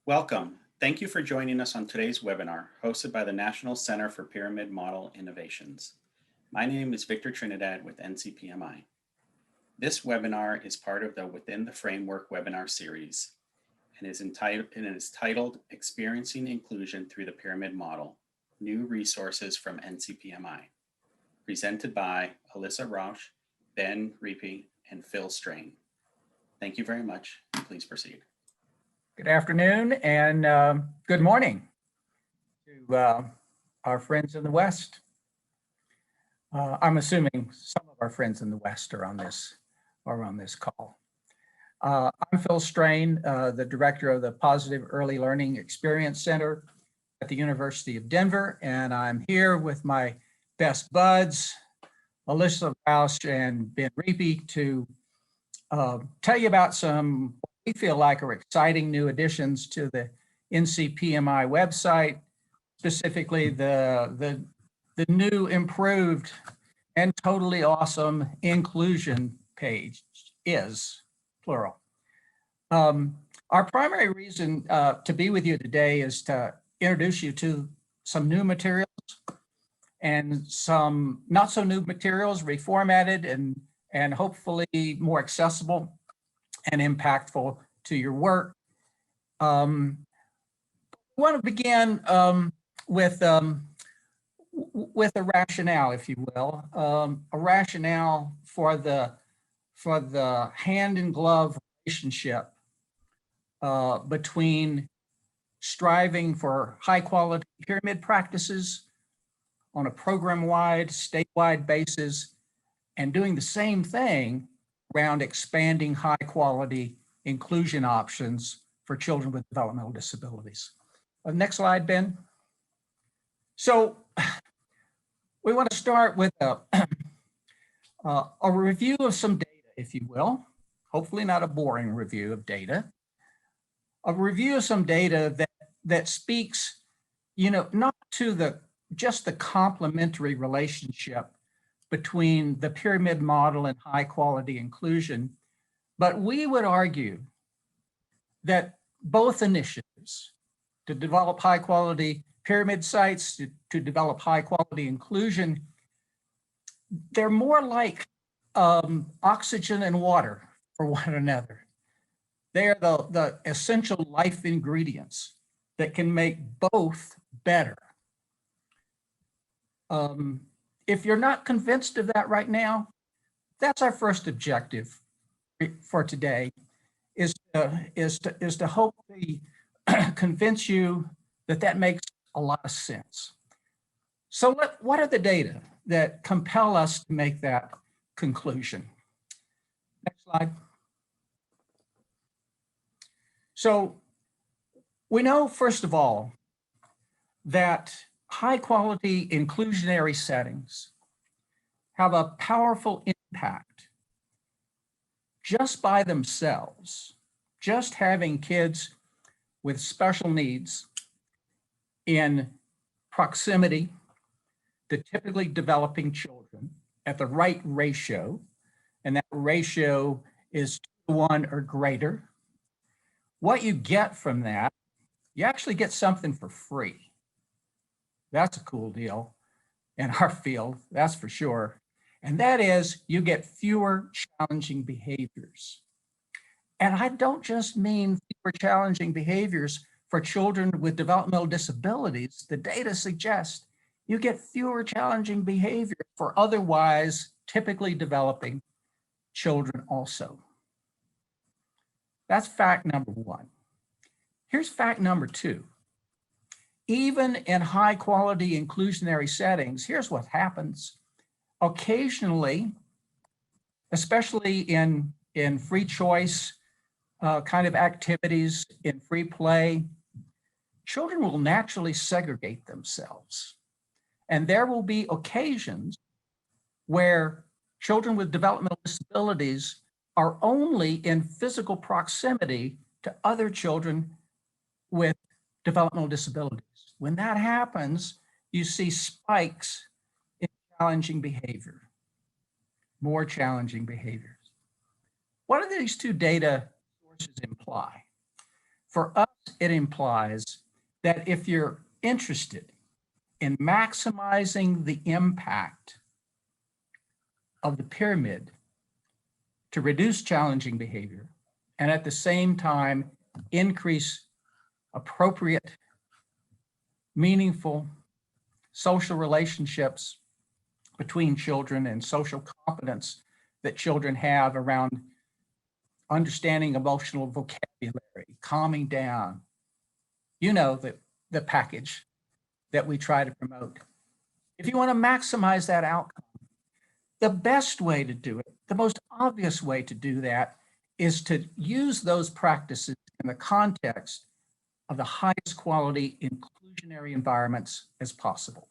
Welcome. Thank you for joining us on today's webinar, hosted by the National Center for Pyramid Model Innovations. My name is Victor Trinidad with NCPMI. This webinar is part of the Within the Framework webinar series and is titled Experiencing Inclusion Through the Pyramid Model, New Resources from NCPMI, presented by Alyssa Rausch, Ben Reapy, and Phil Strain. Thank you very much. Please proceed. Good afternoon and good morning to our friends in the West. I'm assuming some of our friends in the West are on this call. I'm Phil Strain, the director of the Positive Early Learning Experience Center at the University of Denver, and I'm here with my best buds, Alyssa Rausch and Ben Reapy, to tell you about some what we feel like are exciting new additions to the NCPMI website, specifically the new, improved, and totally awesome inclusion page is plural. Our primary reason to be with you today is to introduce you to some new materials and some not so new materials, reformatted and hopefully more accessible and impactful to your work. We want to begin with a rationale, if you will, a rationale for the hand-in-glove relationship between striving for high-quality pyramid practices on a program-wide, statewide basis, and doing the same thing around expanding high-quality inclusion options for children with developmental disabilities. Next slide, Ben. So we want to start with a review of some data, if you will. Hopefully not a boring review of data. A review of some data that speaks, not to just the complementary relationship between the pyramid model and high quality inclusion, but we would argue that both initiatives to develop high quality pyramid sites, to develop high quality inclusion, they're more like oxygen and water for one another. They are the essential life ingredients that can make both better. If you're not convinced of that right now, that's our first objective for today, is to hopefully convince you that makes a lot of sense. So what are the data that compel us to make that conclusion? Next slide. So we know, first of all, that high quality inclusionary settings have a powerful impact just by themselves. Just having kids with special needs in proximity to typically developing children at the right ratio, and that ratio is 2 to 1 or greater. What you get from that, you actually get something for free. That's a cool deal in our field, that's for sure. And that is, you get fewer challenging behaviors. And I don't just mean fewer challenging behaviors for children with developmental disabilities. The data suggests you get fewer challenging behaviors for otherwise typically developing children also. That's fact number 1. Here's fact number 2. Even in high quality inclusionary settings, here's what happens. Occasionally, especially in free choice kind of activities, in free play, children will naturally segregate themselves. And there will be occasions where children with developmental disabilities are only in physical proximity to other children with developmental disabilities. When that happens, you see spikes in challenging behavior, more challenging behaviors. What do these two data sources imply? For us, it implies that if you're interested in maximizing the impact of the pyramid to reduce challenging behavior and at the same time increase appropriate, meaningful social relationships between children and social competence that children have around understanding emotional vocabulary, calming down, you know, the package that we try to promote. If you want to maximize that outcome, the best way to do it, the most obvious way to do that, is to use those practices in the context of the highest quality inclusionary environments as possible.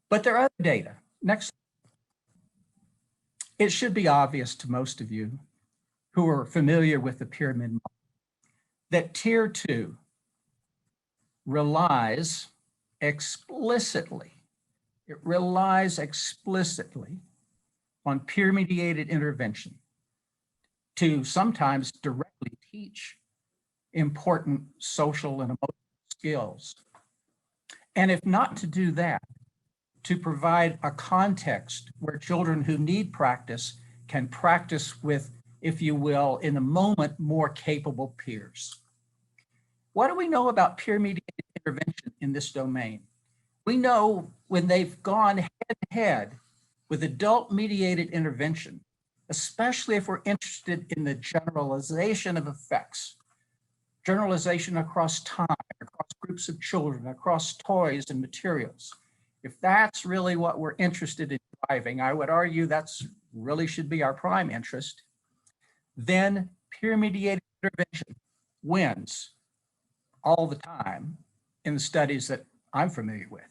But there are other data. Next. It should be obvious to most of you who are familiar with the pyramid model that Tier 2 relies explicitly on peer-mediated intervention to sometimes directly teach important social and emotional skills. And if not to do that, to provide a context where children who need practice can practice with, if you will, in the moment, more capable peers. What do we know about peer-mediated intervention in this domain? We know when they've gone head-to-head with adult-mediated intervention, especially if we're interested in the generalization of effects, generalization across time, across groups of children, across toys and materials. If that's really what we're interested in driving, I would argue that's really should be our prime interest, then peer-mediated intervention wins all the time in the studies that I'm familiar with.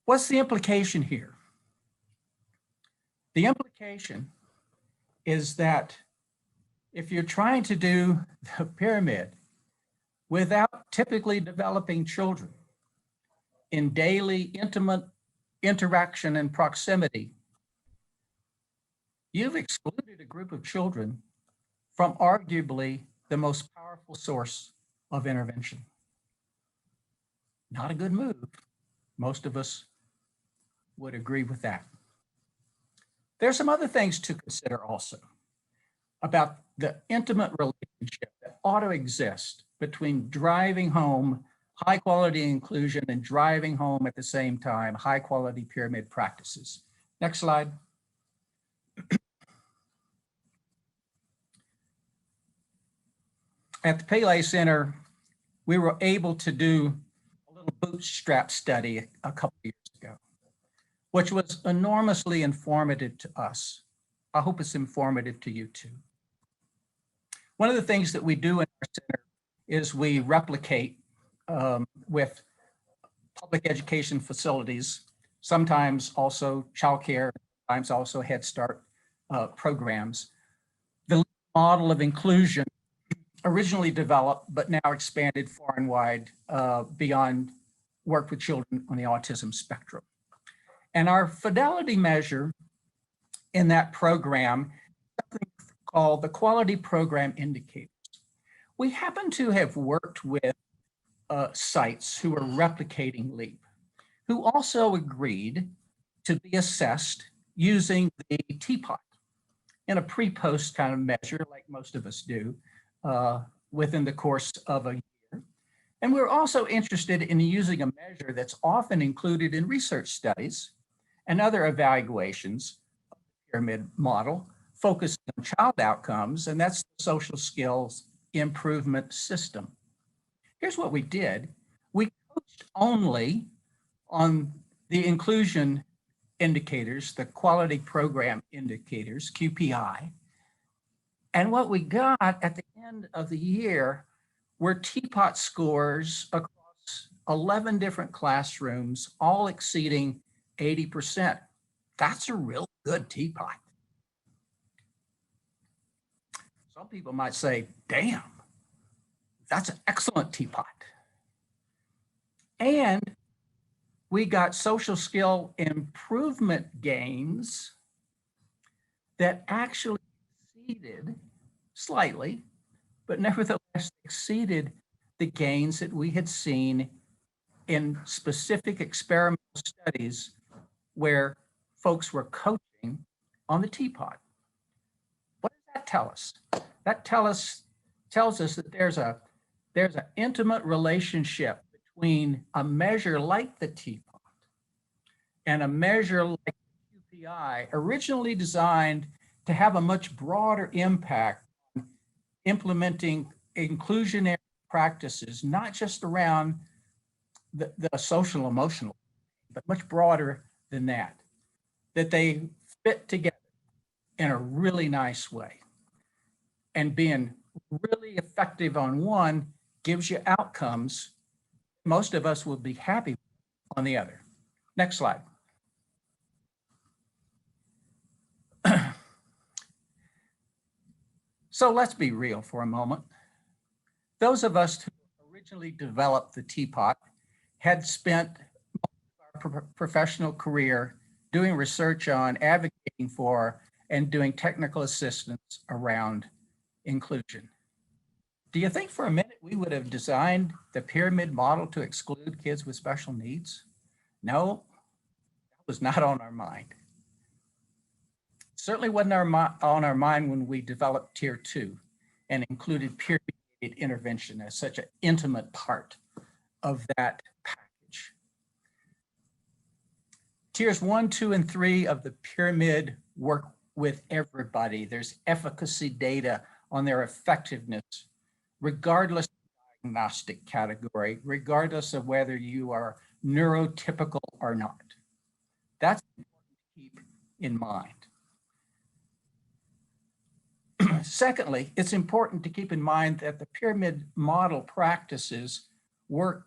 What's the implication here? The implication is that if you're trying to do the pyramid without typically developing children in daily intimate interaction and proximity, you've excluded a group of children from arguably the most powerful source of intervention. Not a good move. Most of us would agree with that. There's some other things to consider also about the intimate relationship that ought to exist between driving home high quality inclusion and driving home at the same time high quality pyramid practices. Next slide. At the Pele Center, we were able to do a little Bootstrap study a couple of years ago, which was enormously informative to us. I hope it's informative to you too. One of the things that we do in our center is we replicate with public education facilities, sometimes also childcare, sometimes also Head Start programs. The model of inclusion originally developed, but now expanded far and wide beyond work with children on the autism spectrum. And our fidelity measure in that program is something called the Quality Program Indicators. We happen to have worked with sites who are replicating LEAP, who also agreed to be assessed using the teapot in a pre-post kind of measure, like most of us do, within the course of a year. And we're also interested in using a measure that's often included in research studies and other evaluations of the pyramid model, focusing on child outcomes, and that's the social skills improvement system. Here's what we did. We coached only on the inclusion indicators, the quality program indicators, QPI. And what we got at the end of the year were teapot scores across 11 different classrooms, all exceeding 80%. That's a real good teapot. Some people might say, damn, that's an excellent teapot. And we got social skill improvement gains that actually exceeded slightly, but nevertheless exceeded the gains that we had seen in specific experimental studies where folks were coaching on the teapot. What does that tell us? That tells us that there's an intimate relationship between a measure like the teapot and a measure like QPI, originally designed to have a much broader impact on implementing inclusionary practices, not just around the social emotional, but much broader than that they fit together in a really nice way. And being really effective on one gives you outcomes most of us will be happy on the other. Next slide. So let's be real for a moment. Those of us who originally developed the teapot had spent most of our professional career doing research on, advocating for, and doing technical assistance around inclusion. Do you think for a minute we would have designed the pyramid model to exclude kids with special needs? No, that was not on our mind. Certainly wasn't on our mind when we developed Tier 2 and included peer-mediated intervention as such an intimate part of that package. Tiers 1, 2, and 3 of the pyramid work with everybody. There's efficacy data on their effectiveness, regardless of diagnostic category, regardless of whether you are neurotypical or not. That's important to keep in mind. Secondly, it's important to keep in mind that the pyramid model practices work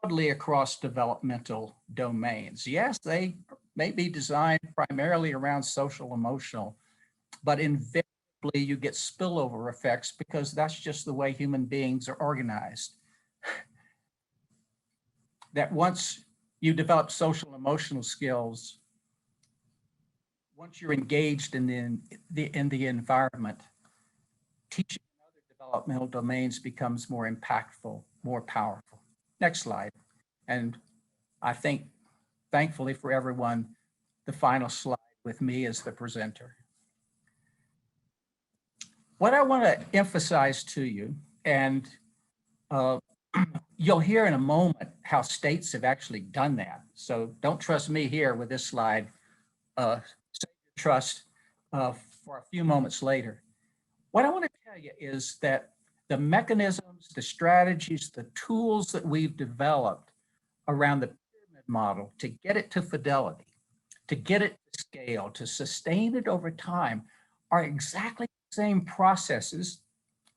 broadly across developmental domains. Yes, they may be designed primarily around social emotional, but invariably you get spillover effects because that's just the way human beings are organized. That once you develop social emotional skills, once you're engaged in the environment, teaching in other developmental domains becomes more impactful, more powerful. Next slide. And I think, thankfully for everyone, the final slide with me as the presenter. What I want to emphasize to you, and you'll hear in a moment how states have actually done that. So don't trust me here with this slide. Save your trust for a few moments later. What I want to tell you is that the mechanisms, the strategies, the tools that we've developed around the pyramid model to get it to fidelity, to get it to scale, to sustain it over time are exactly the same processes.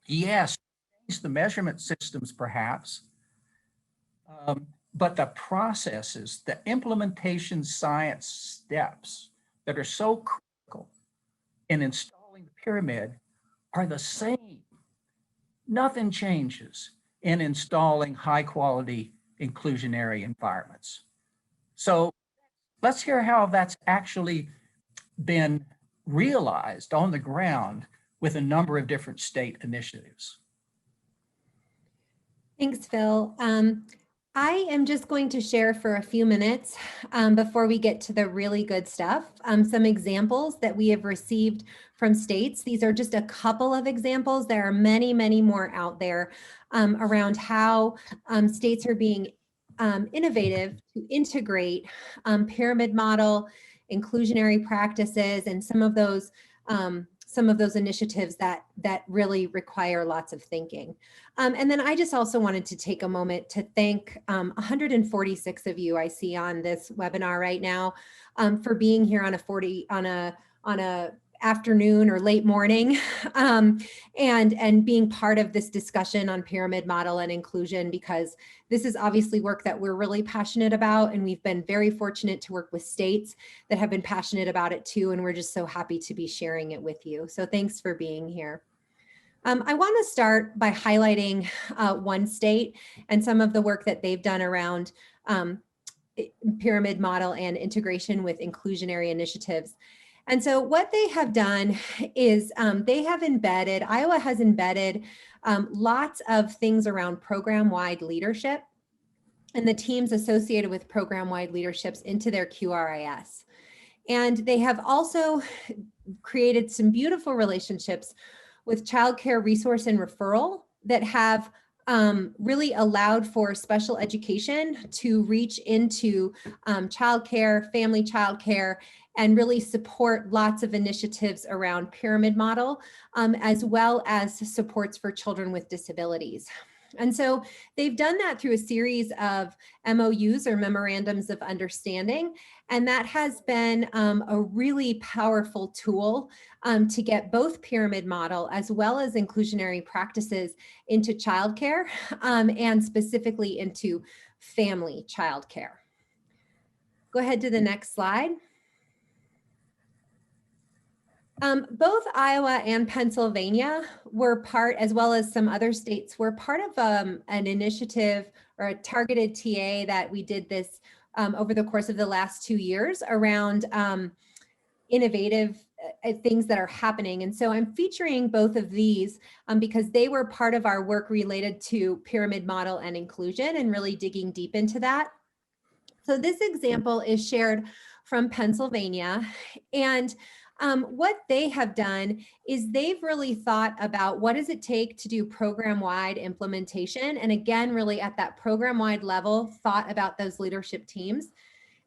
Yes, the measurement systems perhaps, but the processes, the implementation science steps that are so critical in installing the pyramid are the same. Nothing changes in installing high quality inclusionary environments. So let's hear how that's actually been realized on the ground with a number of different state initiatives. Thanks, Phil. I am just going to share for a few minutes before we get to the really good stuff, some examples that we have received from states. These are just a couple of examples. There are many, many more out there around how states are being innovative to integrate pyramid model, inclusionary practices, and some of those initiatives that really require lots of thinking. And then I just also wanted to take a moment to thank 146 of you I see on this webinar right now for being here on a afternoon or late morning and being part of this discussion on pyramid model and inclusion, because this is obviously work that we're really passionate about, and we've been very fortunate to work with states that have been passionate about it too, and we're just so happy to be sharing it with you. So thanks for being here. I want to start by highlighting one state and some of the work that they've done around pyramid model and integration with inclusionary initiatives. And so what they have done is Iowa has embedded lots of things around program-wide leadership and the teams associated with program-wide leaderships into their QRIS. And they have also created some beautiful relationships with childcare resource and referral that have really allowed for special education to reach into childcare, family childcare, and really support lots of initiatives around pyramid model, as well as supports for children with disabilities. And so they've done that through a series of MOUs or memorandums of understanding. And that has been a really powerful tool to get both pyramid model as well as inclusionary practices into childcare and specifically into family childcare. Go ahead to the next slide. Both Iowa and Pennsylvania were part, as well as some other states, were part of an initiative or a targeted TA that we did this over the course of the last 2 years around innovative things that are happening. And so I'm featuring both of these because they were part of our work related to pyramid model and inclusion and really digging deep into that. So this example is shared from Pennsylvania, and what they have done is they've really thought about what does it take to do program-wide implementation, and again, really at that program-wide level, thought about those leadership teams.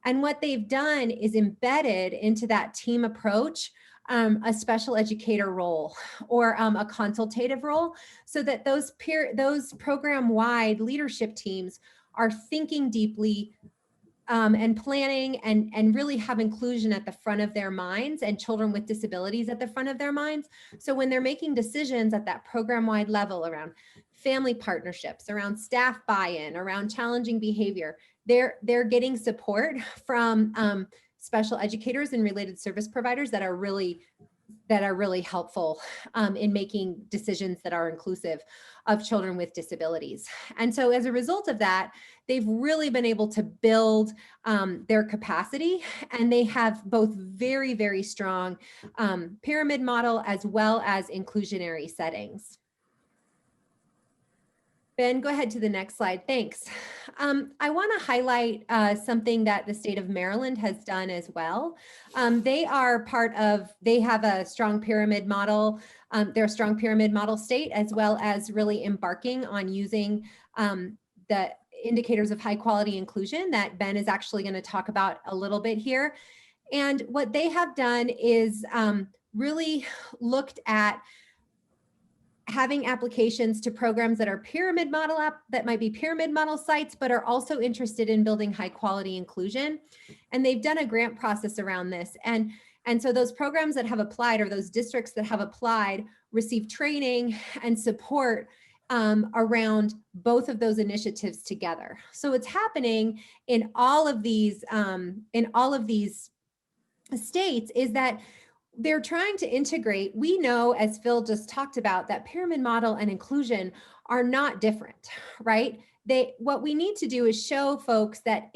And what they've done is embedded into that team approach a special educator role or a consultative role, so that those program-wide leadership teams are thinking deeply and planning and really have inclusion at the front of their minds and children with disabilities at the front of their minds. So when they're making decisions at that program-wide level around family partnerships, around staff buy-in, around challenging behavior, they're getting support from special educators and related service providers that are really helpful in making decisions that are inclusive of children with disabilities. And so as a result of that, they've really been able to build their capacity, and they have both very, very strong pyramid model as well as inclusionary settings. Ben, go ahead to the next slide. Thanks. I want to highlight something that the state of Maryland has done as well. They have a strong pyramid model. They're a strong pyramid model state, as well as really embarking on using the indicators of high quality inclusion that Ben is actually going to talk about a little bit here. And what they have done is really looked at having applications to programs that are pyramid model that might be pyramid model sites, but are also interested in building high quality inclusion. And they've done a grant process around this. And so those programs that have applied, or those districts that have applied, receive training and support around both of those initiatives together. So it's happening in all of these states is that they're trying to integrate. We know, as Phil just talked about, that pyramid model and inclusion are not different, right? What we need to do is show folks that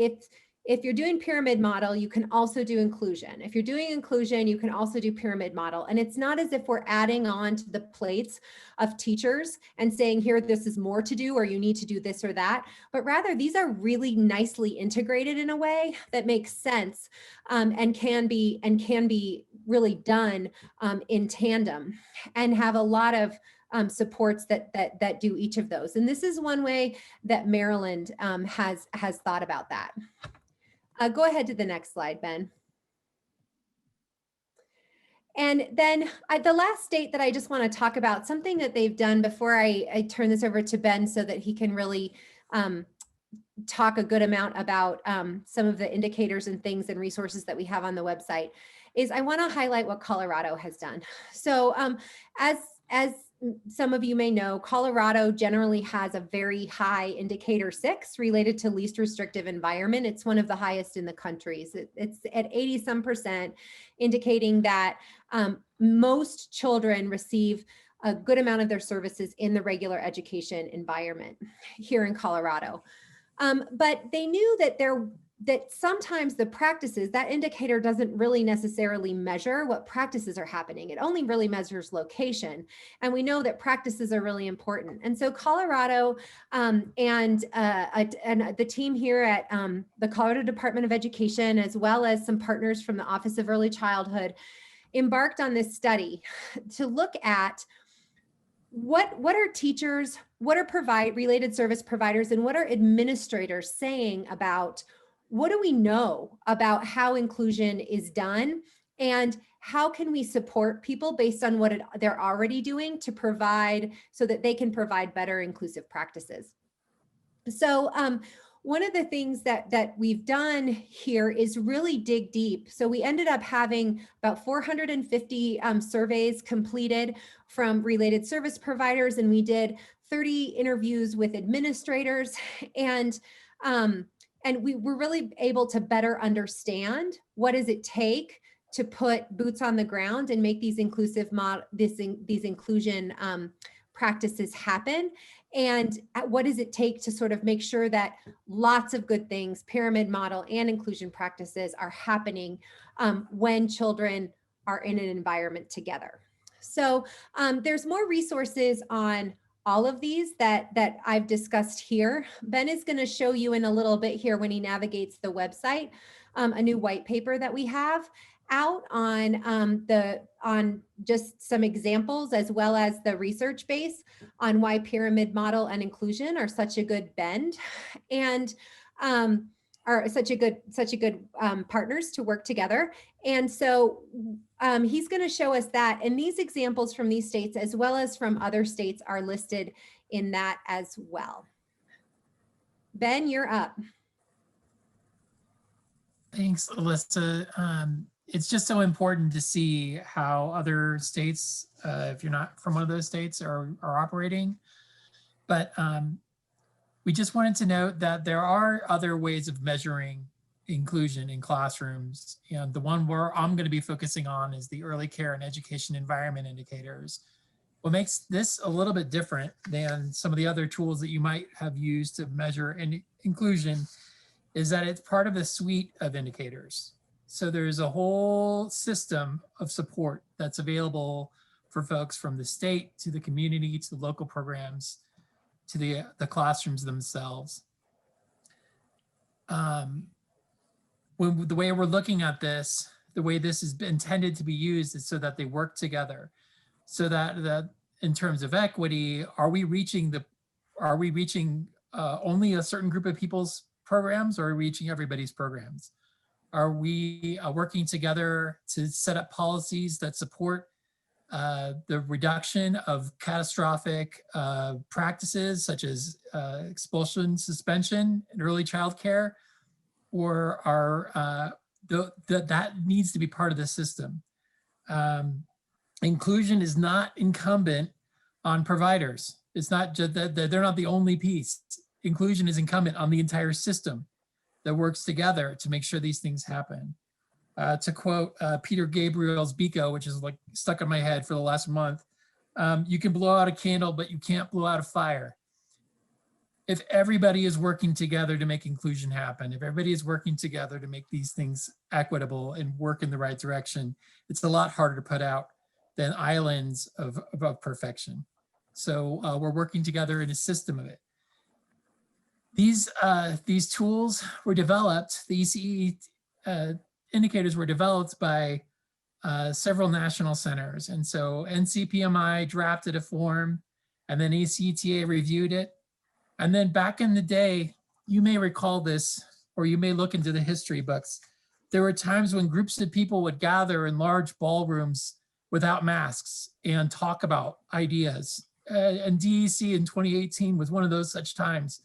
if you're doing pyramid model, you can also do inclusion. If you're doing inclusion, you can also do pyramid model. And it's not as if we're adding on to the plates of teachers and saying, here, this is more to do, or you need to do this or that, but rather these are really nicely integrated in a way that makes sense and can be really done in tandem and have a lot of supports that do each of those. And this is one way that Maryland has thought about that. Go ahead to the next slide, Ben. And then the last state that I just want to talk about, something that they've done before I turn this over to Ben so that he can really talk a good amount about some of the indicators and things and resources that we have on the website, is I want to highlight what Colorado has done. So as some of you may know, Colorado generally has a very high indicator 6 related to least restrictive environment. It's one of the highest in the country. It's at 80-some%, indicating that most children receive a good amount of their services in the regular education environment here in Colorado. But they knew that that sometimes the practices, that indicator doesn't really necessarily measure what practices are happening. It only really measures location. And we know that practices are really important. And so Colorado and the team here at the Colorado Department of Education, as well as some partners from the Office of Early Childhood, embarked on this study to look at what are teachers, what are related service providers, and what are administrators saying about what do we know about how inclusion is done, and how can we support people based on what they're already doing to provide so that they can provide better inclusive practices. So one of the things that we've done here is really dig deep. So we ended up having about 450 surveys completed from related service providers, and we did 30 interviews with administrators, and we were really able to better understand what does it take to put boots on the ground and make these inclusive these inclusion practices happen. And what does it take to sort of make sure that lots of good things, pyramid model and inclusion practices, are happening when children are in an environment together. So there's more resources on all of these that I've discussed here. Ben is going to show you in a little bit here when he navigates the website, a new white paper that we have out on just some examples, as well as the research base on why pyramid model and inclusion are such a good blend, and are such a good partners to work together. And so he's going to show us that, and these examples from these states as well as from other states are listed in that as well. Ben, you're up. Thanks, Alyssa. It's just so important to see how other states, if you're not from one of those states, are operating. But we just wanted to note that there are other ways of measuring inclusion in classrooms. And the one where I'm going to be focusing on is the early care and education environment indicators. What makes this a little bit different than some of the other tools that you might have used to measure inclusion is that it's part of a suite of indicators. So there's a whole system of support that's available for folks from the state to the community to the local programs to the classrooms themselves. The way we're looking at this, the way this is intended to be used is so that they work together. So that in terms of equity, are we reaching only a certain group of people's programs, or are we reaching everybody's programs? Are we working together to set up policies that support the reduction of catastrophic practices such as expulsion, suspension, and early child care? Or are that needs to be part of the system? Inclusion is not incumbent on providers. It's not just that they're not the only piece. Inclusion is incumbent on the entire system that works together to make sure these things happen. To quote Peter Gabriel's BICO, which is like stuck in my head for the last month, you can blow out a candle, but you can't blow out a fire. If everybody is working together to make inclusion happen, if everybody is working together to make these things equitable and work in the right direction, it's a lot harder to put out than islands of perfection. So we're working together in a system of it. These tools were developed, the ECE indicators were developed by several national centers. And so NCPMI drafted a form, and then ECTA reviewed it. And then back in the day, you may recall this, or you may look into the history books, there were times when groups of people would gather in large ballrooms without masks and talk about ideas. And DEC in 2018 was one of those such times.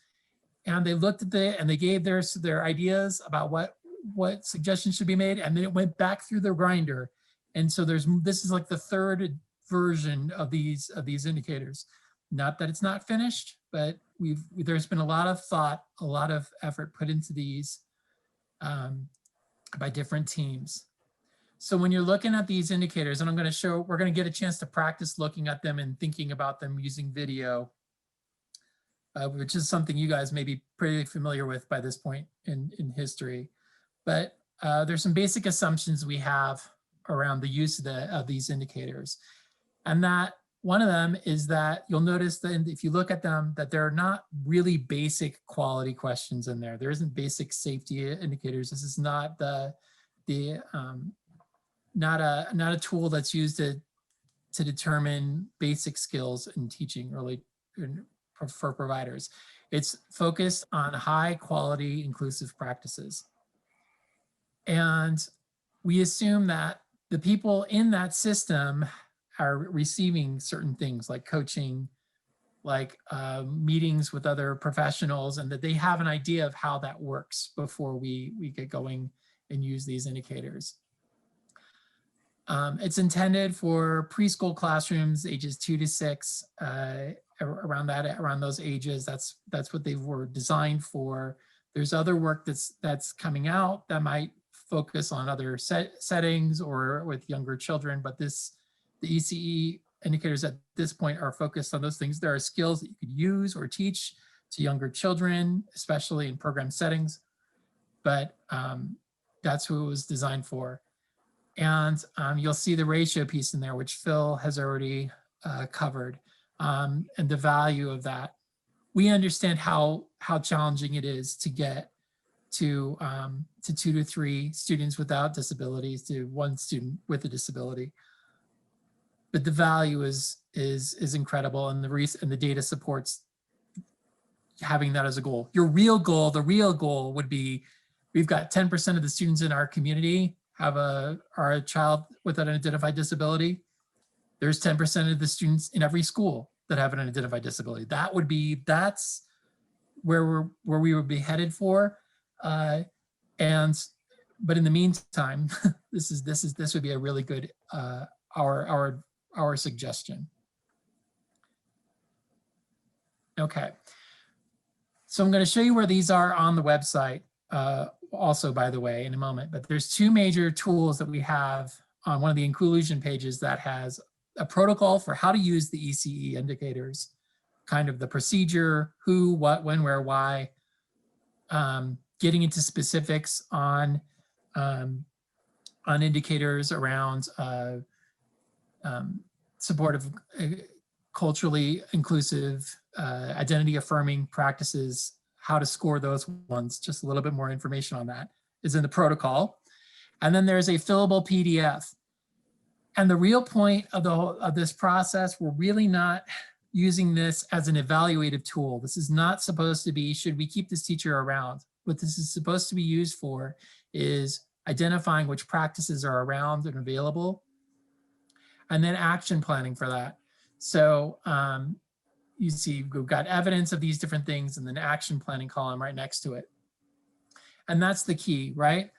And they looked at and they gave their ideas about what suggestions should be made, and then it went back through the grinder. And so this is like the third version of these indicators. Not that it's not finished, but there's been a lot of thought, a lot of effort put into these by different teams. So when you're looking at these indicators, and we're going to get a chance to practice looking at them and thinking about them using video. which is something you guys may be pretty familiar with by this point in history. But there's some basic assumptions we have around the use of these indicators. And that one of them is that you'll notice that if you look at them, that there are not really basic quality questions in there. There isn't basic safety indicators. This is not not a tool that's used to determine basic skills in teaching early for providers. It's focused on high quality inclusive practices. And we assume that the people in that system are receiving certain things like coaching, like meetings with other professionals, and that they have an idea of how that works before we get going and use these indicators. It's intended for preschool classrooms, ages 2 to 6, around those ages. That's what they were designed for. There's other work that's coming out that might focus on other settings or with younger children, but the ECE indicators at this point are focused on those things. There are skills that you could use or teach to younger children, especially in program settings, but that's who it was designed for. And you'll see the ratio piece in there, which Phil has already covered, and the value of that. We understand how challenging it is to get to 2 to 3 students without disabilities to 1 student with a disability. But the value is incredible, and the data supports having that as a goal. The real goal would be, we've got 10% of the students in our community are a child with an identified disability. There's 10% of the students in every school that have an identified disability. That's where we would be headed for. But in the meantime, this would be a really good our suggestion. Okay, so I'm going to show you where these are on the website. Also, by the way, in a moment, but there's 2 major tools that we have on one of the inclusion pages that has a protocol for how to use the ECE indicators, kind of the procedure, who, what, when, where, why, getting into specifics on indicators around supportive, culturally inclusive, identity affirming practices. How to score those ones, just a little bit more information on that is in the protocol. And then there's a fillable PDF. And the real point of this process, we're really not using this as an evaluative tool. This is not supposed to be, should we keep this teacher around? What this is supposed to be used for is identifying which practices are around and available, and then action planning for that. So, you see we've got evidence of these different things and then action planning column right next to it. And that's the key, right?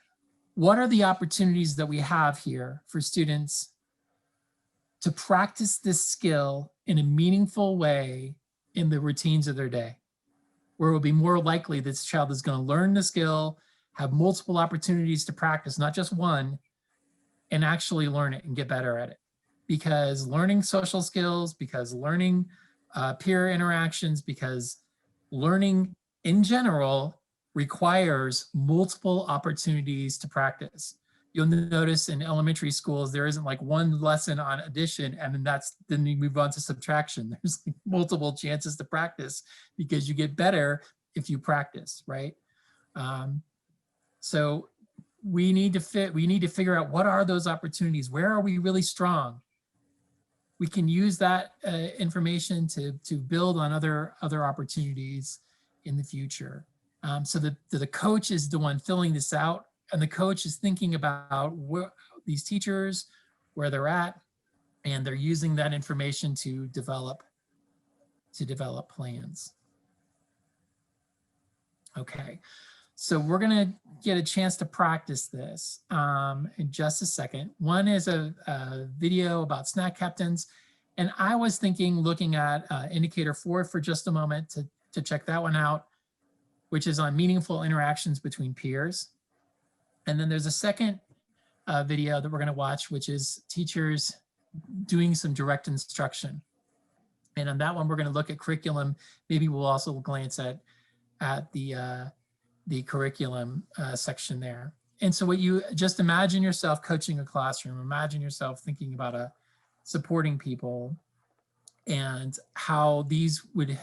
What are the opportunities that we have here for students to practice this skill in a meaningful way in the routines of their day, where it will be more likely this child is going to learn the skill, have multiple opportunities to practice, not just one, and actually learn it and get better at it. Because learning social skills, because learning peer interactions, because learning in general requires multiple opportunities to practice. You'll notice in elementary schools, there isn't like one lesson on addition and then you move on to subtraction. There's like multiple chances to practice because you get better if you practice, right? So we need to figure out what are those opportunities? Where are we really strong? We can use that information to build on other opportunities in the future. So the coach is the one filling this out, and the coach is thinking about these teachers, where they're at, and they're using that information to develop plans. Okay, so we're gonna get a chance to practice this in just a second. One is a video about snack captains. And I was looking at indicator 4 for just a moment to check that one out, which is on meaningful interactions between peers. And then there's a second video that we're gonna watch, which is teachers doing some direct instruction. And on that one, we're going to look at curriculum. Maybe we'll also glance at the curriculum section there. And so what you just imagine yourself coaching a classroom, imagine yourself thinking about supporting people and how these would,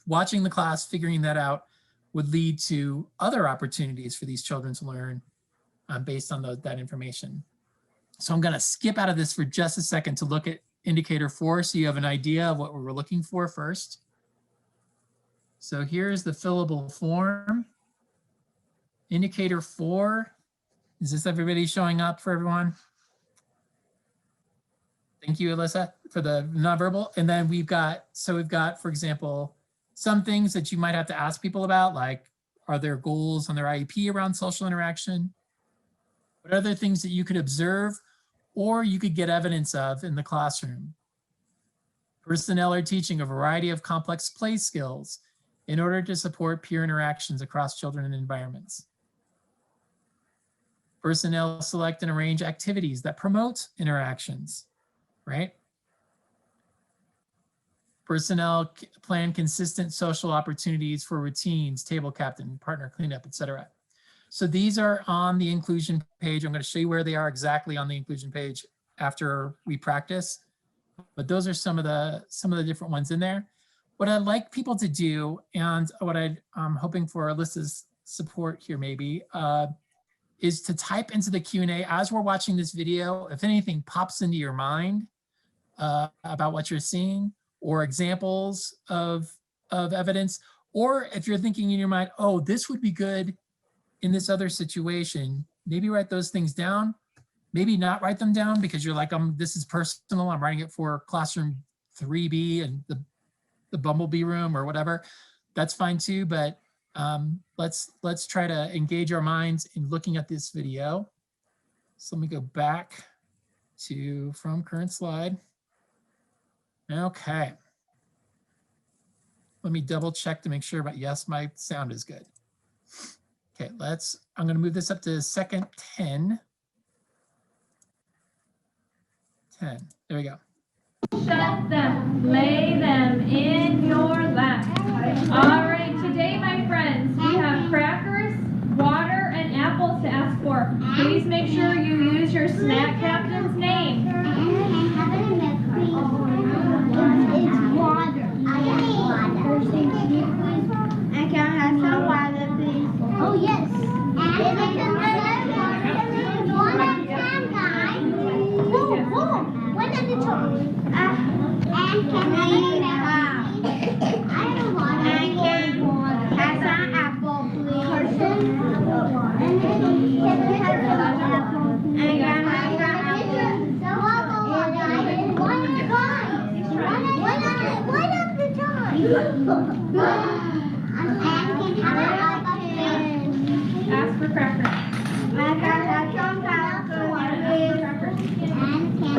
watching the class, figuring that out would lead to other opportunities for these children to learn based on that information. So I'm going to skip out of this for just a second to look at indicator 4 so you have an idea of what we were looking for first. So here's the fillable form. Indicator 4. Is this everybody showing up for everyone? Thank you, Alyssa, for the nonverbal. And then we've got, for example, some things that you might have to ask people about, like, are there goals on their IEP around social interaction? What other things that you could observe or you could get evidence of in the classroom? Personnel are teaching a variety of complex play skills in order to support peer interactions across children and environments. Personnel select and arrange activities that promote interactions, right? Personnel plan consistent social opportunities for routines, table captain, partner cleanup, etc. So these are on the inclusion page. I'm going to show you where they are exactly on the inclusion page after we practice. But those are some of the different ones in there. What I'd like people to do, and what I'm hoping for Alyssa's support here maybe, is to type into the Q&A as we're watching this video. If anything pops into your mind about what you're seeing, or examples of evidence, or if you're thinking in your mind, oh, this would be good in this other situation, maybe write those things down. Maybe not write them down because you're like, this is personal. I'm writing it for classroom 3B and the Bumblebee room or whatever. That's fine too. But let's try to engage our minds in looking at this video. So let me go back from current slide. Okay. Let me double check to make sure, but yes, my sound is good. Okay, I'm going to move this up to second 10. There we go. Shut them, lay them in your lap. All right, today, my friends, we have crackers, water, and apples to ask for. Please make sure you use your snack captain's name. It's water. I can have some water, please. Oh, yes. One at a time, guys. One at a time. And can I have water? I can have some apple, please. And can we have some apple? I can have some apple. One at a time. Ask for crackers. I can have some crackers, please. And can have some crackers,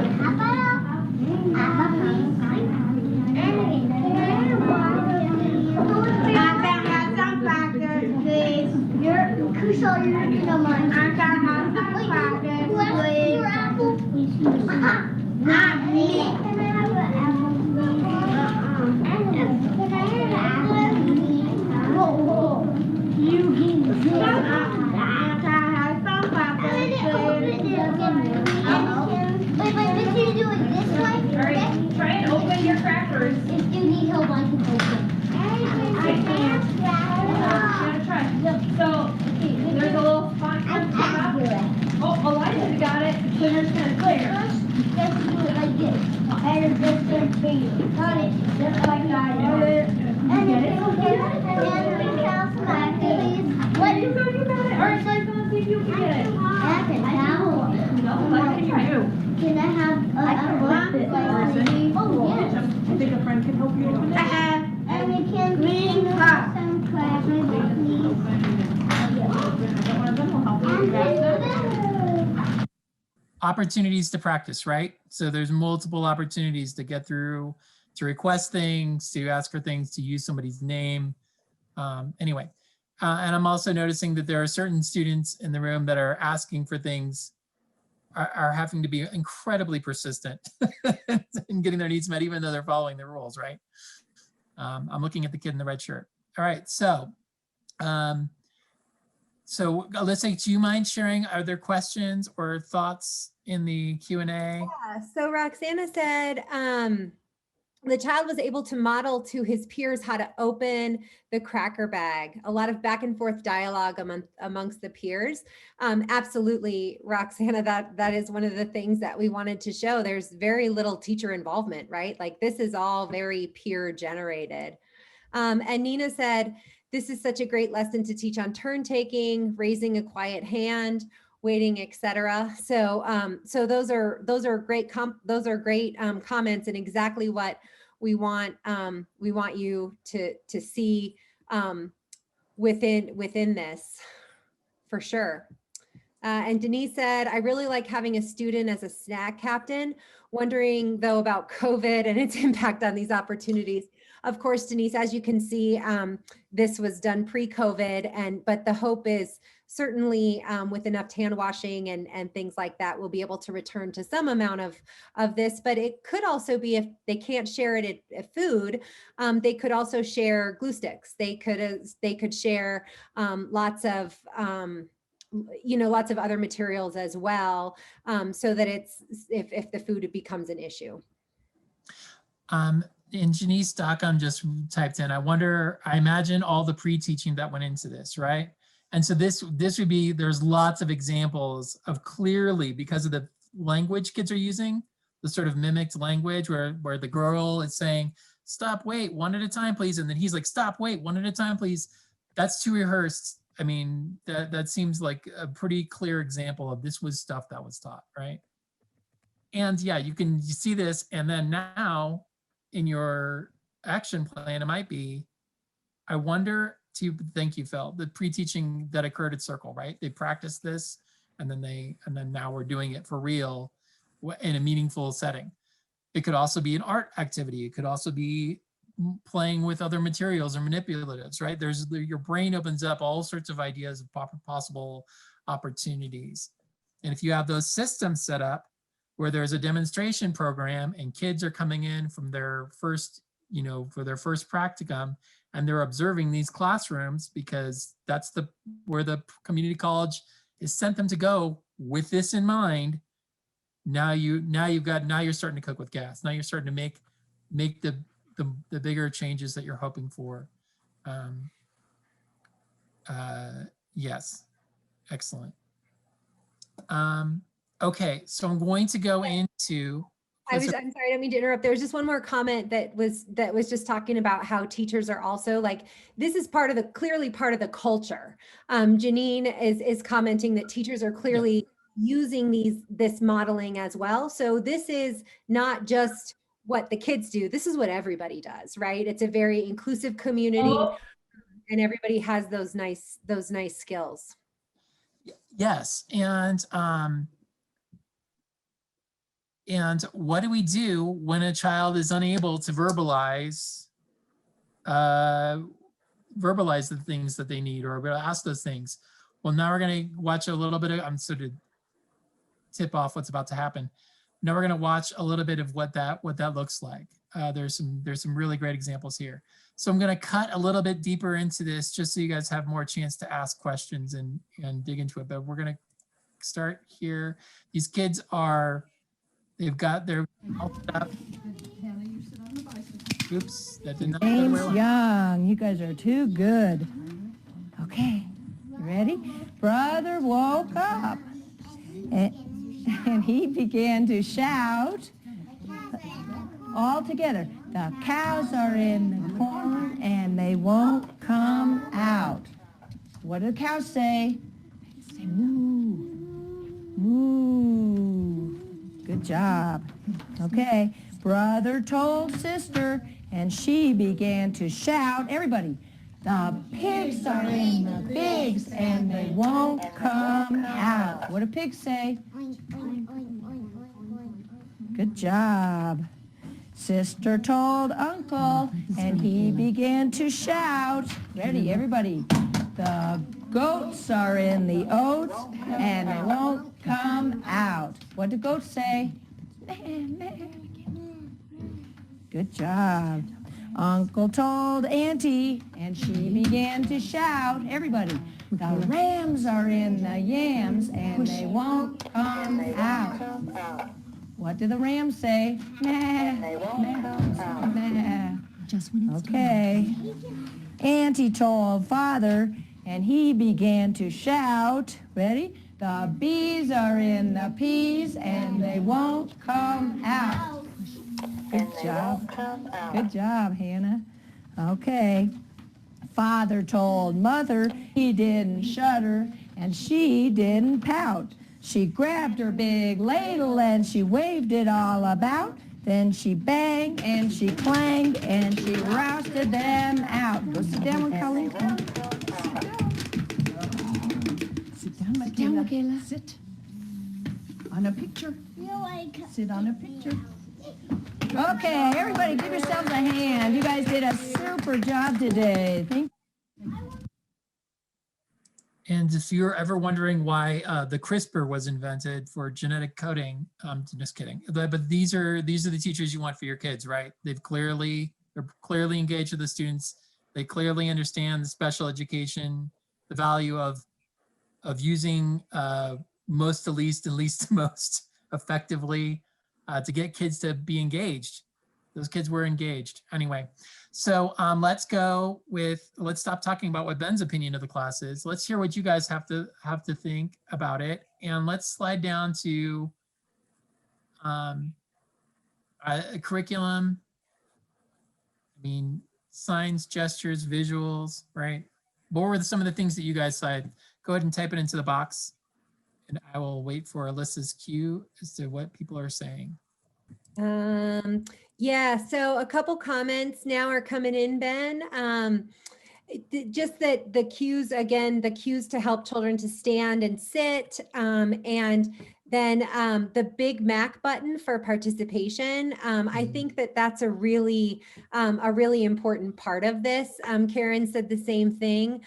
please. You're not mind. I can have some crackers, please. Your apple? Not me. Can I have an apple, please? Can I have an apple, please? Whoa. You give me I can have some crackers, please. Wait, but you do it this way? All right, try and open your crackers. If you need help, I can open. I can't. Gotta try. So there's a little spot. Oh, Elijah got it. So you're just gonna clear. Just do it like this. And just your finger. Got it. Just like that. And Get if it? you get it, then we can smack it. What? You got it. All right, so I'm gonna see if you can get it. I can have. No, what can you do? Can I have Oh, yes. I think a friend can help you open it. I have. And we can green cup. Some crackers, please. One of them will help you grab them. Opportunities to practice, right? So there's multiple opportunities to get through, to request things, to ask for things, to use somebody's name. Anyway, and I'm also noticing that there are certain students in the room that are asking for things are having to be incredibly persistent in getting their needs met, even though they're following the rules, right? I'm looking at the kid in the red shirt. All right, so Alyssa, do you mind sharing? Are there questions or thoughts in the Q&A? Yeah, so Roxana said, the child was able to model to his peers how to open the cracker bag. A lot of back and forth dialogue amongst the peers. Absolutely, Roxana, that is one of the things that we wanted to show. There's very little teacher involvement, right? Like this is all very peer generated. And Nina said, this is such a great lesson to teach on turn taking, raising a quiet hand, waiting, etc. So those are great comments, and exactly what we want you to see within this, for sure. And Denise said, I really like having a student as a snack captain, wondering though about COVID and its impact on these opportunities. Of course, Denise, as you can see, this was done pre-COVID, but the hope is certainly with enough hand washing and things like that, we'll be able to return to some amount of this. But it could also be, if they can't share it at food, they could also share glue sticks. They could share lots of lots of other materials as well, so that it's if the food becomes an issue. And Janice Stockholm just typed in, I imagine all the pre-teaching that went into this, right? And so this would be, there's lots of examples of clearly, because of the language kids are using, the sort of mimicked language where the girl is saying, stop, wait, one at a time, please. And then he's like, stop, wait, one at a time, please. That's too rehearsed. I mean, that seems like a pretty clear example of this was stuff that was taught, right? And yeah, you see this, and then now in your action plan, it might be, I wonder, thank you, Phil, the pre-teaching that occurred at Circle, right? They practiced this, and then now we're doing it for real in a meaningful setting. It could also be an art activity. It could also be playing with other materials or manipulatives, right? Your brain opens up all sorts of ideas of possible opportunities. And if you have those systems set up where there's a demonstration program and kids are coming in from their first, for their first practicum, and they're observing these classrooms because that's where the community college has sent them to go with this in mind. Now you're starting to cook with gas. Now you're starting to make the bigger changes that you're hoping for. Yes, excellent. Okay, so I'm going to go into. I'm sorry, I don't mean to interrupt. There was just one more comment that was just talking about how teachers are also this is clearly part of the culture. Janine is commenting that teachers are clearly using this modeling as well. So this is not just what the kids do. This is what everybody does, right? It's a very inclusive community, and everybody has those nice skills. Yes, and what do we do when a child is unable to verbalize the things that they need, or ask those things? Well, now we're going to watch a little bit of, I'm sort of tip off what's about to happen. Now we're going to watch a little bit of what that looks like. There's some really great examples here. So I'm going to cut a little bit deeper into this just so you guys have more chance to ask questions and dig into it. But we're going to start here. These kids they've got their mouth up. Oops, that did not go James well. Young, you guys are too good. Okay, you ready? Brother woke up and he began to shout all together. The cows are in the corn and they won't come out. What do the cows say? They say moo, moo. Good job. Okay, brother told sister and she began to shout. Everybody, the pigs are in the pigs and they won't come out. What do pigs say? Good job. Sister told uncle and he began to shout. Ready, everybody. The goats are in the oats and they won't come out. What do goats say? Good job. Uncle told Auntie, and she began to shout. Everybody, the rams are in the yams, and they won't come out. What do the rams say? Nah, nah. Okay. Auntie told Father, and he began to shout. Ready? The bees are in the peas, and they won't come out. Good job. Good job, Hannah. Okay. Father told Mother he didn't shudder and she didn't pout. She grabbed her big ladle and she waved it all about. Then she banged and she clanged and she rousted them out. Go sit down, Colleen. Sit down, Michaela. Sit on a picture. Sit on a picture. Okay, everybody give yourselves a hand. You guys did a super job today. Thank you. And if you're ever wondering why the CRISPR was invented for genetic coding, just kidding. But these are the teachers you want for your kids, right? They're clearly engaged with the students. They clearly understand the special education, the value of using most to least and least to most effectively to get kids to be engaged. Those kids were engaged. Anyway, so let's stop talking about what Ben's opinion of the class is. Let's hear what you guys have to think about it. And let's slide down to a curriculum. I mean, signs, gestures, visuals, right? What were some of the things that you guys said? Go ahead and type it into the box. And I will wait for Alyssa's cue as to what people are saying. Yeah, so a couple comments now are coming in, Ben. Just that the cues, again, the cues to help children to stand and sit, and then the Big Mac button for participation. I think that that's a really important part of this. Karen said the same thing.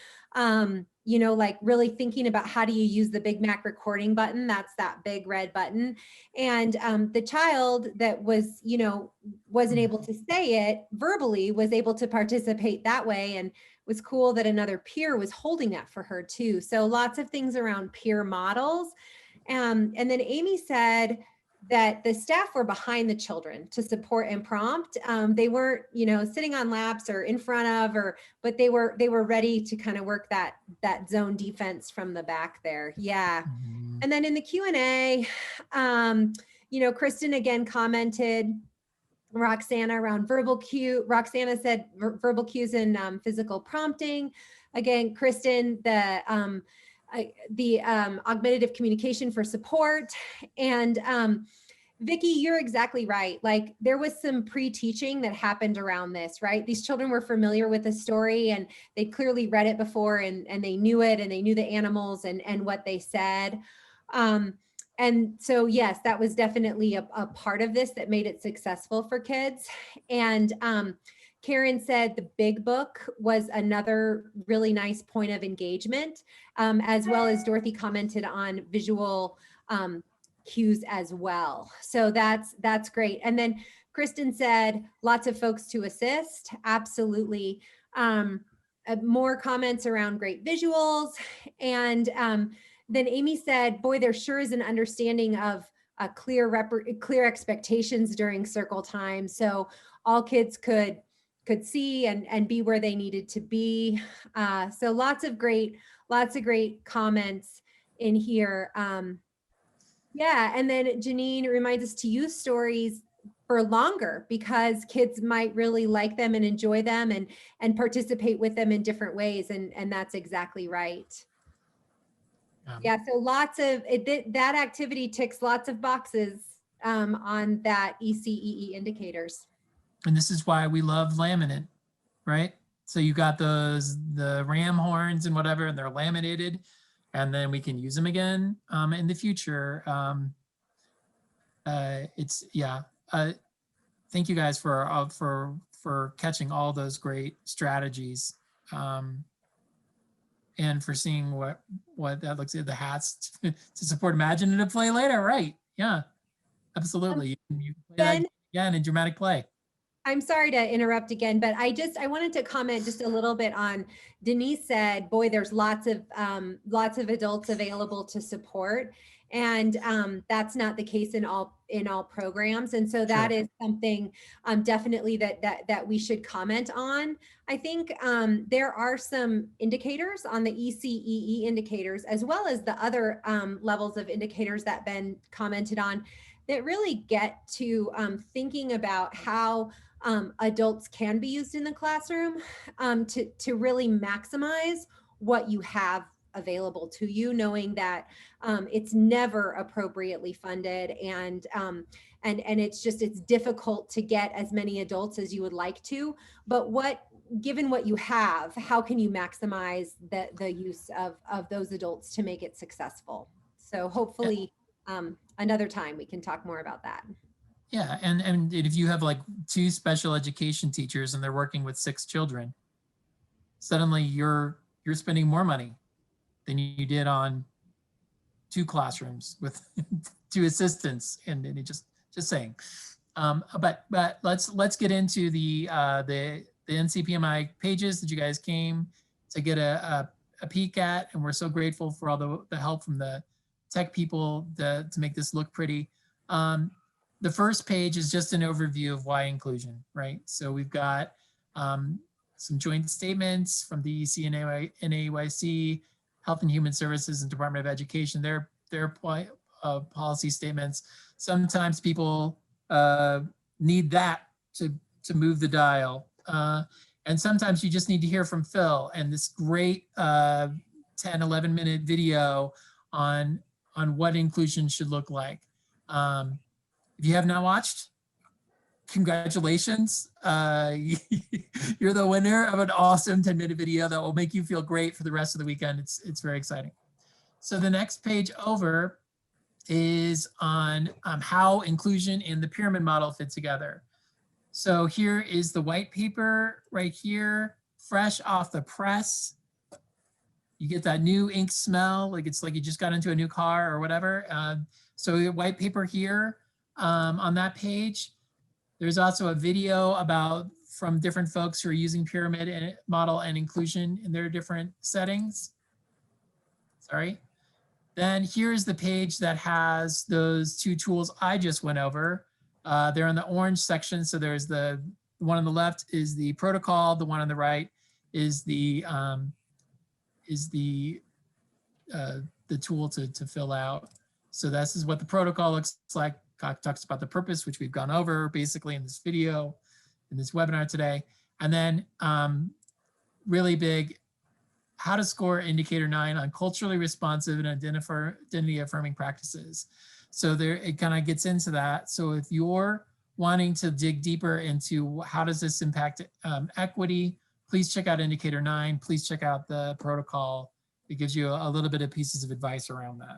You know, like really thinking about how do you use the Big Mac recording button? That's that big red button. And the child that was, you know, wasn't able to say it verbally was able to participate that way. And it was cool that another peer was holding that for her too. So lots of things around peer models. And then Amy said that the staff were behind the children to support and prompt. They weren't, you know, sitting on laps or in front of, but they were ready to kind of work that zone defense from the back there. Yeah. Mm-hmm. And then in the Q&A, you know, Kristen again commented, Roxana around verbal cue. Roxana said verbal cues and physical prompting. Again, Kristen, the augmentative communication for support. And Vicki, you're exactly right. Like there was some pre-teaching that happened around this, right? These children were familiar with the story and they clearly read it before and they knew it and they knew the animals and what they said. And so, yes, that was definitely a part of this that made it successful for kids. And Karen said the big book was another really nice point of engagement, as well as Dorothy commented on visual cues as well. So that's great. And then Kristen said lots of folks to assist. Absolutely. More comments around great visuals. And then Amy said, boy, there sure is an understanding of clear expectations during circle time. So all kids could see and be where they needed to be. So lots of great comments in here. Yeah, and then Janine reminds us to use stories for longer because kids might really like them and enjoy them and participate with them in different ways. And that's exactly right. Yeah, so lots of that activity ticks lots of boxes on that ECEE indicators. And this is why we love laminate, right? So you got the ram horns and whatever, and they're laminated, and then we can use them again in the future. Thank you guys for catching all those great strategies. and for seeing what that looks like, the hats to support imaginative play later, right? Yeah, absolutely. You can play that Ben, again in dramatic play. I'm sorry to interrupt again, but I wanted to comment just a little bit on, Denise said, boy, there's lots of adults available to support. And that's not the case in all programs. And so that is something definitely that we should comment on. I think there are some indicators on the ECEE indicators, as well as the other levels of indicators that Ben commented on, that really get to thinking about how adults can be used in the classroom to really maximize what you have available to you, knowing that it's never appropriately funded, and it's difficult to get as many adults as you would like to. But given what you have, how can you maximize the use of those adults to make it successful? So hopefully another time we can talk more about that. Yeah, and if you have like 2 special education teachers and they're working with 6 children, suddenly you're spending more money than you did on 2 classrooms with 2 assistants, and it just saying. But let's get into the NCPMI pages that you guys came to get a peek at, and we're so grateful for all the help from the tech people to make this look pretty. The first page is just an overview of why inclusion, right? So we've got some joint statements from the EC and NAYC, Health and Human Services, and Department of Education, their policy statements. Sometimes people need that to move the dial. And sometimes you just need to hear from Phil and this great 10, 11 minute video on what inclusion should look like. If you have not watched, congratulations. You're the winner of an awesome 10-minute video that will make you feel great for the rest of the weekend. It's very exciting. So the next page over is on how inclusion in the pyramid model fit together. So here is the white paper right here, fresh off the press. You get that new ink smell, like it's like you just got into a new car or whatever. So white paper here on that page. There's also a video from different folks who are using pyramid model and inclusion in their different settings. Sorry. Then here's the page that has those 2 tools I just went over. They're in the orange section. So there's the one on the left is the protocol. The one on the right is the tool to fill out. So this is what the protocol looks like. Talks about the purpose, which we've gone over basically in this video, in this webinar today. And then really big, how to score indicator 9 on culturally responsive and identity affirming practices. So there, it kind of gets into that. So if you're wanting to dig deeper into how does this impact equity, please check out indicator 9. Please check out the protocol. It gives you a little bit of pieces of advice around that.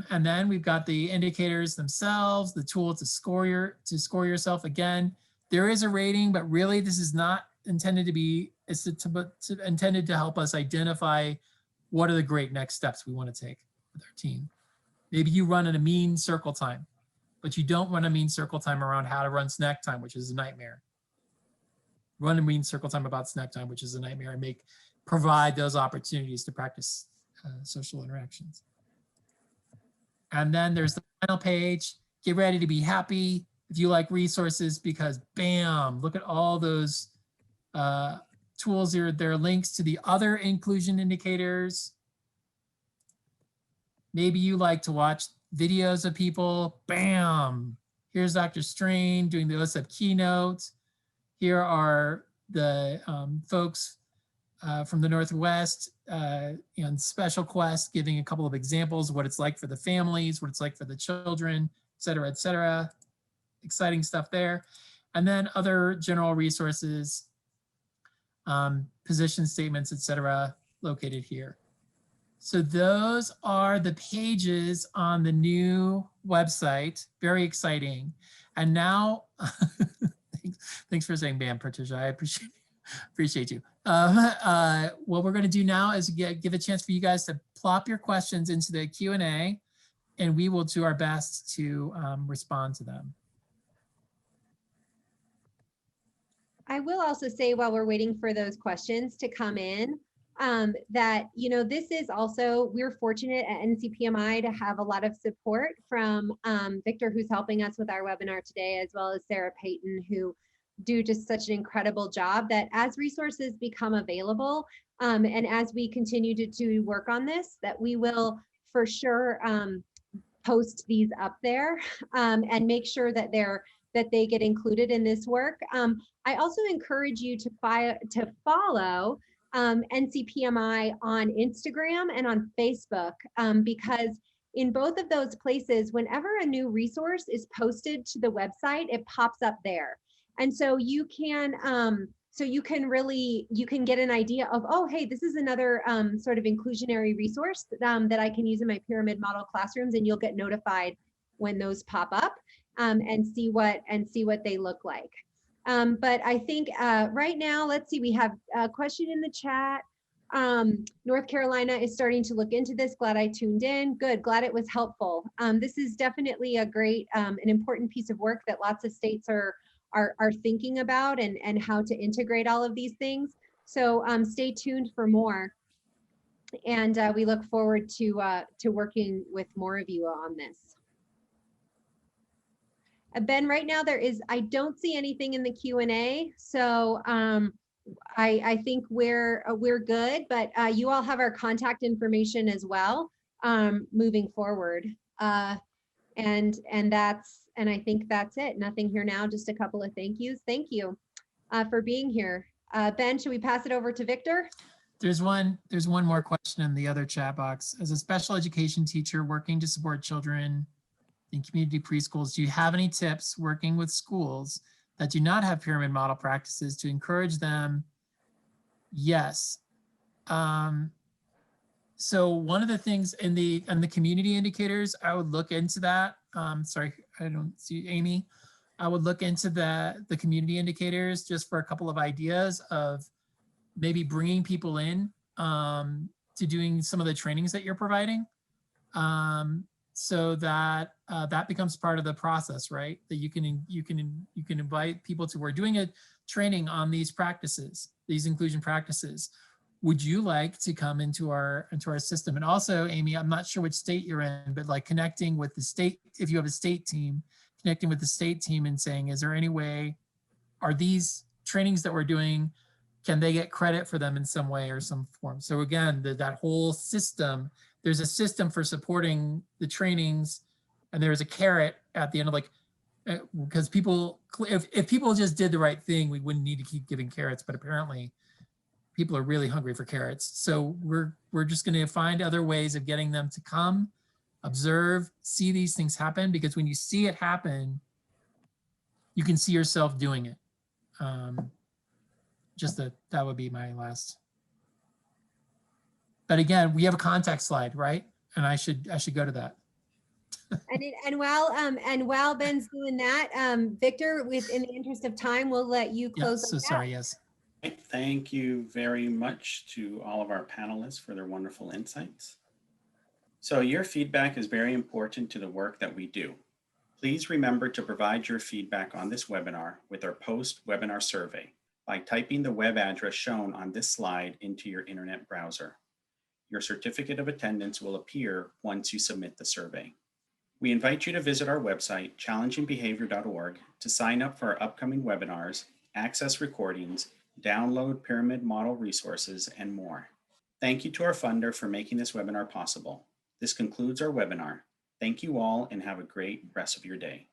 And then we've got the indicators themselves, the tool to score yourself. Again, there is a rating, but really this is not intended to be, it's intended to help us identify what are the great next steps we want to take with our team. Maybe you run in a mean circle time, but you don't run a mean circle time around how to run snack time, which is a nightmare. Run a mean circle time about snack time, which is a nightmare, and provide those opportunities to practice social interactions. And then there's the final page. Get ready to be happy if you like resources, because bam, look at all those tools here. There are links to the other inclusion indicators. Maybe you like to watch videos of people. Bam, here's Dr. Strain doing the OSEP keynote. Here are the folks from the Northwest and Special Quest giving a couple of examples of what it's like for the families, what it's like for the children, et cetera, et cetera. Exciting stuff there. And then other general resources, position statements, et cetera, located here. So those are the pages on the new website. Very exciting. And now, thanks for saying bam, Patricia, I appreciate it. Appreciate you. What we're going to do now is give a chance for you guys to plop your questions into the Q&A, and we will do our best to respond to them. I will also say, while we're waiting for those questions to come in, that, this is also, we're fortunate at NCPMI to have a lot of support from Victor, who's helping us with our webinar today, as well as Sarah Payton, who do just such an incredible job, that as resources become available, and as we continue to work on this, that we will for sure post these up there, and make sure that they get included in this work. I also encourage you to follow NCPMI on Instagram and on Facebook, because in both of those places, whenever a new resource is posted to the website, it pops up there. And so you can get an idea of, oh, hey, this is another sort of inclusionary resource that I can use in my pyramid model classrooms, and you'll get notified when those pop up, and see what they look like. But I think right now, let's see, we have a question in the chat. North Carolina is starting to look into this. Glad I tuned in. Good, glad it was helpful. This is definitely a great, an important piece of work that lots of states are thinking about, and how to integrate all of these things. So stay tuned for more. And we look forward to working with more of you on this. Ben, right now I don't see anything in the Q&A, so I think we're good, but you all have our contact information as well, moving forward. And I think that's it. Nothing here now, just a couple of thank yous. Thank you for being here. Ben, should we pass it over to Victor? There's one more question in the other chat box. As a special education teacher working to support children in community preschools, do you have any tips working with schools that do not have pyramid model practices to encourage them? Yes. So one of the things in the community indicators, I would look into that. Sorry, I don't see Amy. I would look into the community indicators just for a couple of ideas of maybe bringing people in to doing some of the trainings that you're providing. So that that becomes part of the process, right? That you can invite people to, we're doing a training on these practices, these inclusion practices. Would you like to come into our system? And also, Amy, I'm not sure which state you're in, but like connecting with the state, if you have a state team, connecting with the state team and saying, is there any way, are these trainings that we're doing, can they get credit for them in some way or some form? So again, that whole system, there's a system for supporting the trainings, and there's a carrot at the end of, like, because people, if people just did the right thing, we wouldn't need to keep giving carrots, but apparently people are really hungry for carrots. So we're just going to find other ways of getting them to come, observe, see these things happen, because when you see it happen, you can see yourself doing it. Just that would be my last. But again, we have a contact slide, right? And I should go to that. And while Ben's doing that, Victor, in the interest of time, we'll let you close. Yeah, so sorry, yes. Thank you very much to all of our panelists for their wonderful insights. So your feedback is very important to the work that we do. Please remember to provide your feedback on this webinar with our post-webinar survey by typing the web address shown on this slide into your internet browser. Your certificate of attendance will appear once you submit the survey. We invite you to visit our website, challengingbehavior.org, to sign up for our upcoming webinars, access recordings, download pyramid model resources, and more. Thank you to our funder for making this webinar possible. This concludes our webinar. Thank you all and have a great rest of your day.